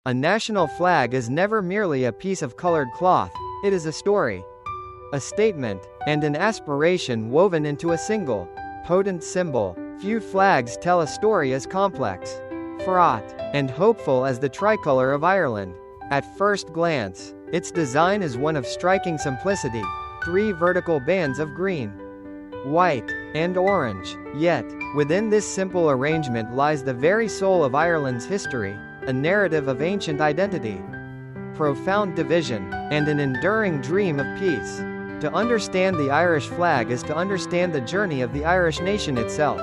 A national flag is never merely a piece of colored cloth, it is a story, a statement, and an aspiration woven into a single, potent symbol. Few flags tell a story as complex, fraught, and hopeful as the tricolour of Ireland. At first glance, its design is one of striking simplicity: 3 vertical bands of green, white, and orange. Yet, within this simple arrangement lies the very soul of Ireland's history, a narrative of ancient identity, profound division, and an enduring dream of peace. To understand the Irish flag is to understand the journey of the Irish nation itself.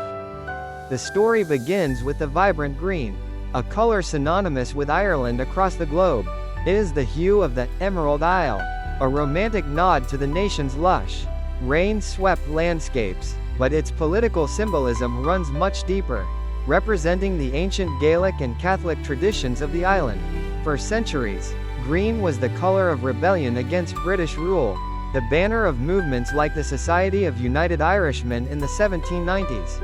The story begins with the vibrant green, a color synonymous with Ireland across the globe. It is the hue of the Emerald Isle, a romantic nod to the nation's lush, rain-swept landscapes, but its political symbolism runs much deeper, representing the ancient Gaelic and Catholic traditions of the island. For centuries, green was the color of rebellion against British rule, the banner of movements like the Society of United Irishmen in the 1790s,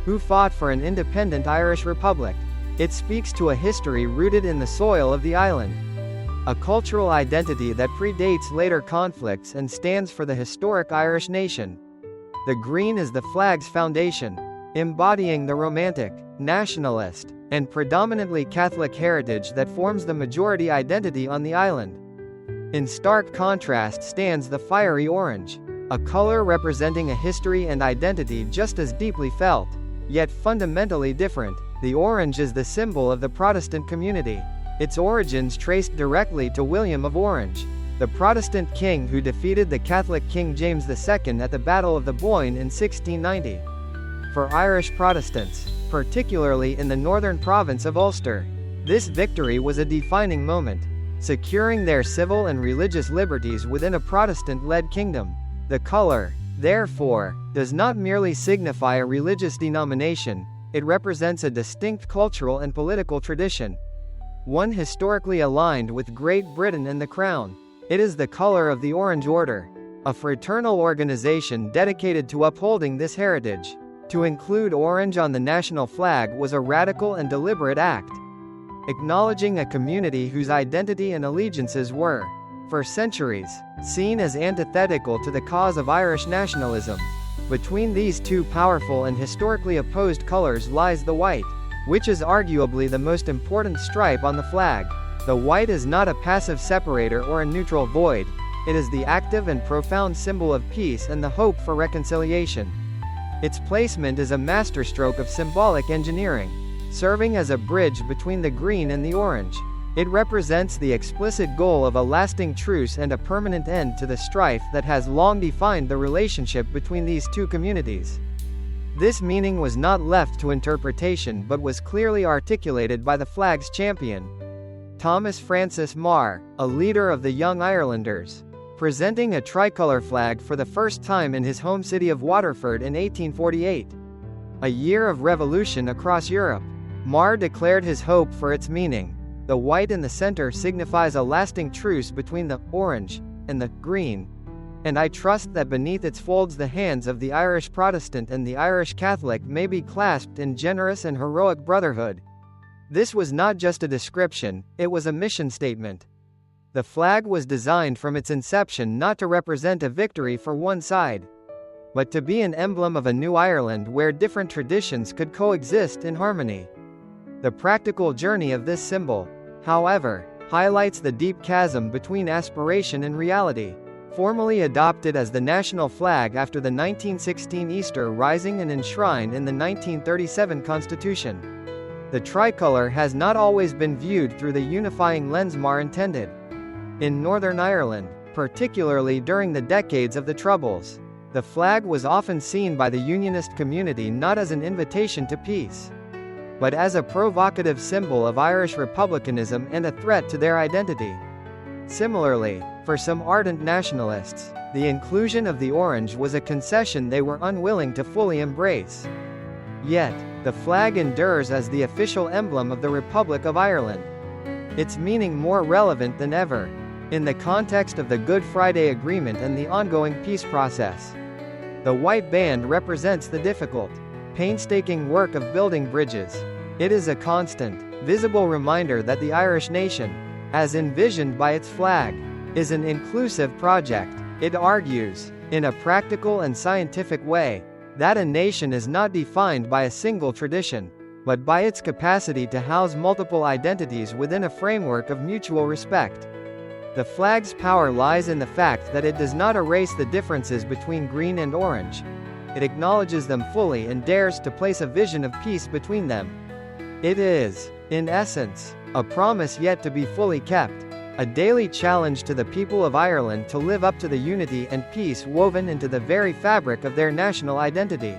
who fought for an independent Irish republic. It speaks to a history rooted in the soil of the island, a cultural identity that predates later conflicts and stands for the historic Irish nation. The green is the flag's foundation, embodying the romantic, nationalist, and predominantly Catholic heritage that forms the majority identity on the island. In stark contrast stands the fiery orange, a color representing a history and identity just as deeply felt, yet fundamentally different. The orange is the symbol of the Protestant community, its origins traced directly to William of Orange, the Protestant king who defeated the Catholic King James II at the Battle of the Boyne in 1690. For Irish Protestants, particularly in the northern province of Ulster, this victory was a defining moment, securing their civil and religious liberties within a Protestant-led kingdom. The color, therefore, does not merely signify a religious denomination, it represents a distinct cultural and political tradition, one historically aligned with Great Britain and the Crown. It is the color of the Orange Order, a fraternal organization dedicated to upholding this heritage. To include orange on the national flag was a radical and deliberate act, acknowledging a community whose identity and allegiances were, for centuries, seen as antithetical to the cause of Irish nationalism. Between these two powerful and historically opposed colors lies the white, which is arguably the most important stripe on the flag. The white is not a passive separator or a neutral void, it is the active and profound symbol of peace and the hope for reconciliation. Its placement is a masterstroke of symbolic engineering, serving as a bridge between the green and the orange. It represents the explicit goal of a lasting truce and a permanent end to the strife that has long defined the relationship between these two communities. This meaning was not left to interpretation but was clearly articulated by the flag's champion, Thomas Francis Marr, a leader of the Young Irelanders, presenting a tricolour flag for the first time in his home city of Waterford in 1848. A year of revolution across Europe. Marr declared his hope for its meaning. The white in the center signifies a lasting truce between the orange and the green, and I trust that beneath its folds the hands of the Irish Protestant and the Irish Catholic may be clasped in generous and heroic brotherhood. This was not just a description, it was a mission statement. The flag was designed from its inception not to represent a victory for one side, but to be an emblem of a new Ireland where different traditions could coexist in harmony. The practical journey of this symbol, however, highlights the deep chasm between aspiration and reality. Formally adopted as the national flag after the 1916 Easter Rising and enshrined in the 1937 Constitution, the tricolour has not always been viewed through the unifying lens Marr intended. In Northern Ireland, particularly during the decades of the Troubles, the flag was often seen by the Unionist community not as an invitation to peace, but as a provocative symbol of Irish republicanism and a threat to their identity. Similarly, for some ardent nationalists, the inclusion of the orange was a concession they were unwilling to fully embrace. Yet, the flag endures as the official emblem of the Republic of Ireland, its meaning more relevant than ever, in the context of the Good Friday Agreement and the ongoing peace process. The white band represents the difficult, painstaking work of building bridges. It is a constant, visible reminder that the Irish nation, as envisioned by its flag, is an inclusive project. It argues, in a practical and scientific way, that a nation is not defined by a single tradition, but by its capacity to house multiple identities within a framework of mutual respect. The flag's power lies in the fact that it does not erase the differences between green and orange. It acknowledges them fully and dares to place a vision of peace between them. It is, in essence, a promise yet to be fully kept, a daily challenge to the people of Ireland to live up to the unity and peace woven into the very fabric of their national identity.